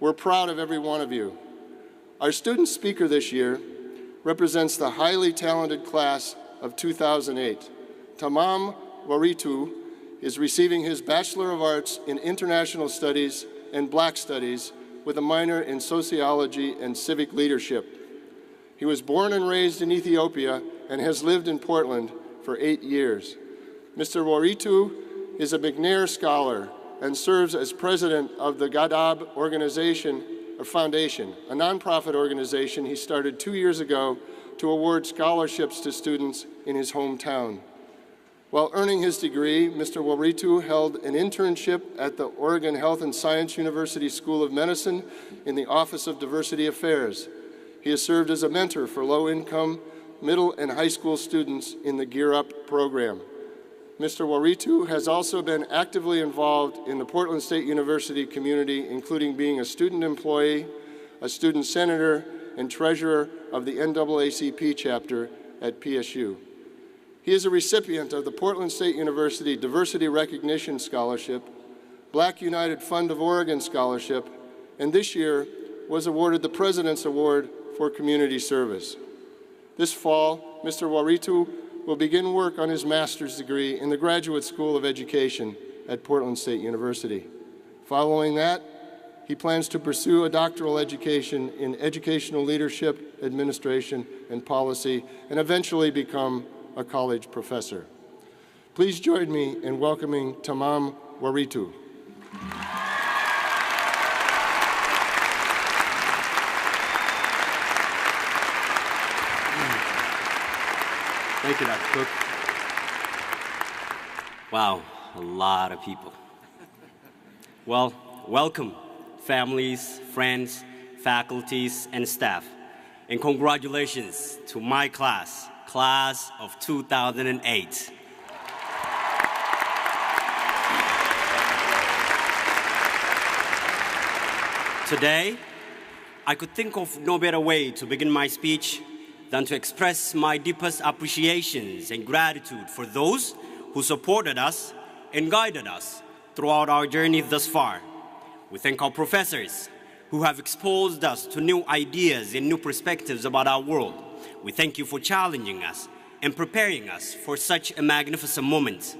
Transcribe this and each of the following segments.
We're proud of every one of you. Our student speaker this year represents the highly talented class of 2008. Tamam Waritu is receiving his Bachelor of Arts in International Studies and Black Studies with a minor in Sociology and Civic Leadership. He was born and raised in Ethiopia and has lived in Portland for 8 years. Mr. Waritu is a McNair Scholar and serves as president of the Gadab Foundation, a nonprofit organization he started 2 years ago to award scholarships to students in his hometown. While earning his degree, Mr. Waritu held an internship at the Oregon Health and Science University School of Medicine in the Office of Diversity Affairs. He has served as a mentor for low-income middle and high school students in the Gear Up program. Mr. Waritu has also been actively involved in the Portland State University community, including being a student employee, a student senator, and treasurer of the NAACP chapter at PSU. He is a recipient of the Portland State University Diversity Recognition Scholarship, Black United Fund of Oregon Scholarship, and this year was awarded the President's Award for Community Service. This fall, Mr. Waritu will begin work on his master's degree in the Graduate School of Education at Portland State University. Following that, he plans to pursue a doctoral education in educational leadership, administration, and policy, and eventually become a college professor. Please join me in welcoming Tamam Waritu. Thank you, Dr. Cook. Wow, a lot of people. Well, welcome, families, friends, faculties, and staff. And congratulations to my class of 2008. Today, I could think of no better way to begin my speech than to express my deepest appreciations and gratitude for those who supported us and guided us throughout our journey thus far. We thank our professors who have exposed us to new ideas and new perspectives about our world. We thank you for challenging us and preparing us for such a magnificent moment.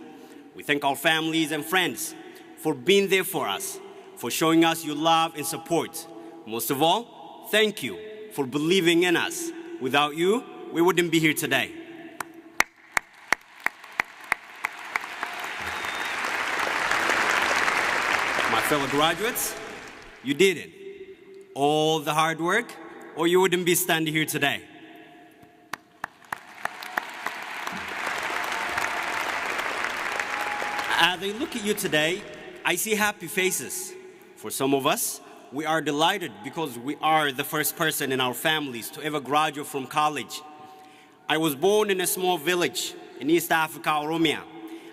We thank our families and friends for being there for us, for showing us your love and support. Most of all, thank you for believing in us. Without you, we wouldn't be here today. My fellow graduates, you did it. All the hard work, or you wouldn't be standing here today. As I look at you today, I see happy faces. For some of us, we are delighted because we are the first person in our families to ever graduate from college. I was born in a small village in East Africa, Oromia.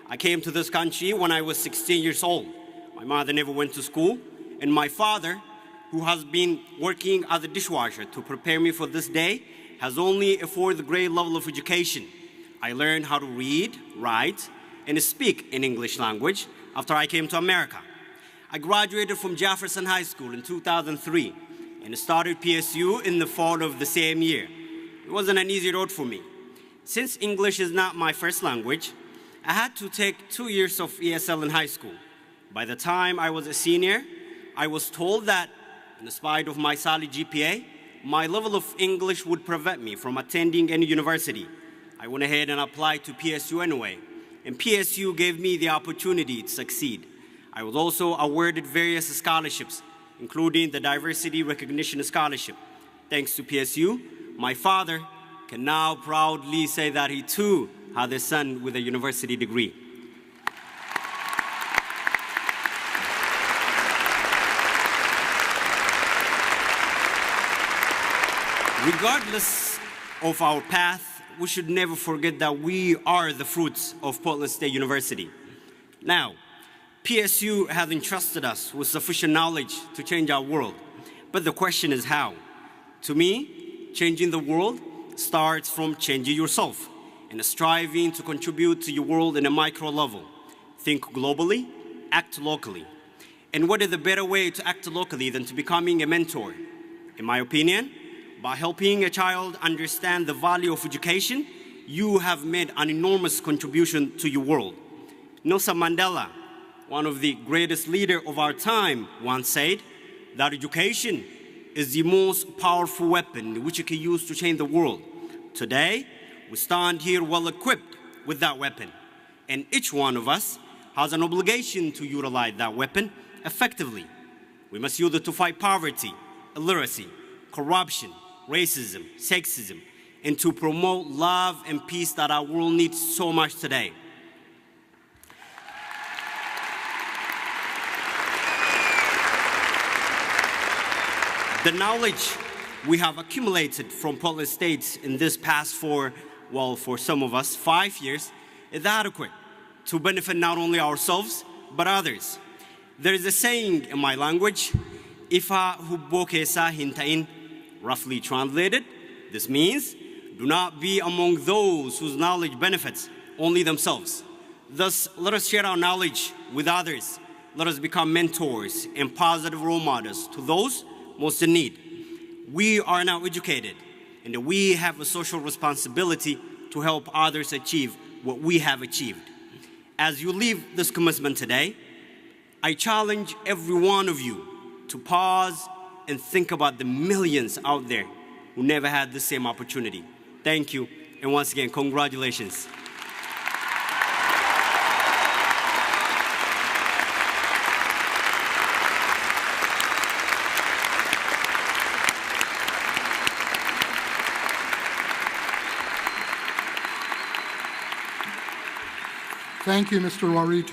I came to this country when I was 16 years old. My mother never went to school, and my father, who has been working as a dishwasher to prepare me for this day, has only a fourth grade level of education. I learned how to read, write, and speak in English language after I came to America. I graduated from Jefferson High School in 2003 and started PSU in the fall of the same year. It wasn't an easy road for me. Since English is not my first language, I had to take 2 years of ESL in high school. By the time I was a senior, I was told that, in spite of my solid GPA, my level of English would prevent me from attending any university. I went ahead and applied to PSU anyway, and PSU gave me the opportunity to succeed. I was also awarded various scholarships, including the Diversity Recognition Scholarship. Thanks to PSU, my father can now proudly say that he too had a son with a university degree. Regardless of our path, we should never forget that we are the fruits of Portland State University. Now, PSU has entrusted us with sufficient knowledge to change our world. But the question is how? To me, changing the world starts from changing yourself and striving to contribute to your world in a micro level. Think globally, act locally. And what is a better way to act locally than to becoming a mentor? In my opinion, by helping a child understand the value of education, you have made an enormous contribution to your world. Nelson Mandela, one of the greatest leaders of our time, once said that education is the most powerful weapon which you can use to change the world. Today, we stand here well equipped with that weapon, and each one of us has an obligation to utilize that weapon effectively. We must use it to fight poverty, illiteracy, corruption, racism, sexism, and to promote love and peace that our world needs so much today. The knowledge we have accumulated from Portland State in this past for some of us, 5 years, is adequate to benefit not only ourselves, but others. There is a saying in my language, Ifa hubbo keessa hin ta'in, roughly translated, this means, do not be among those whose knowledge benefits only themselves. Thus, let us share our knowledge with others. Let us become mentors and positive role models to those most in need. We are now educated, and we have a social responsibility to help others achieve what we have achieved. As you leave this commencement today, I challenge every one of you to pause and think about the millions out there who never had the same opportunity. Thank you, and once again, congratulations. Thank you, Mr. Waritu.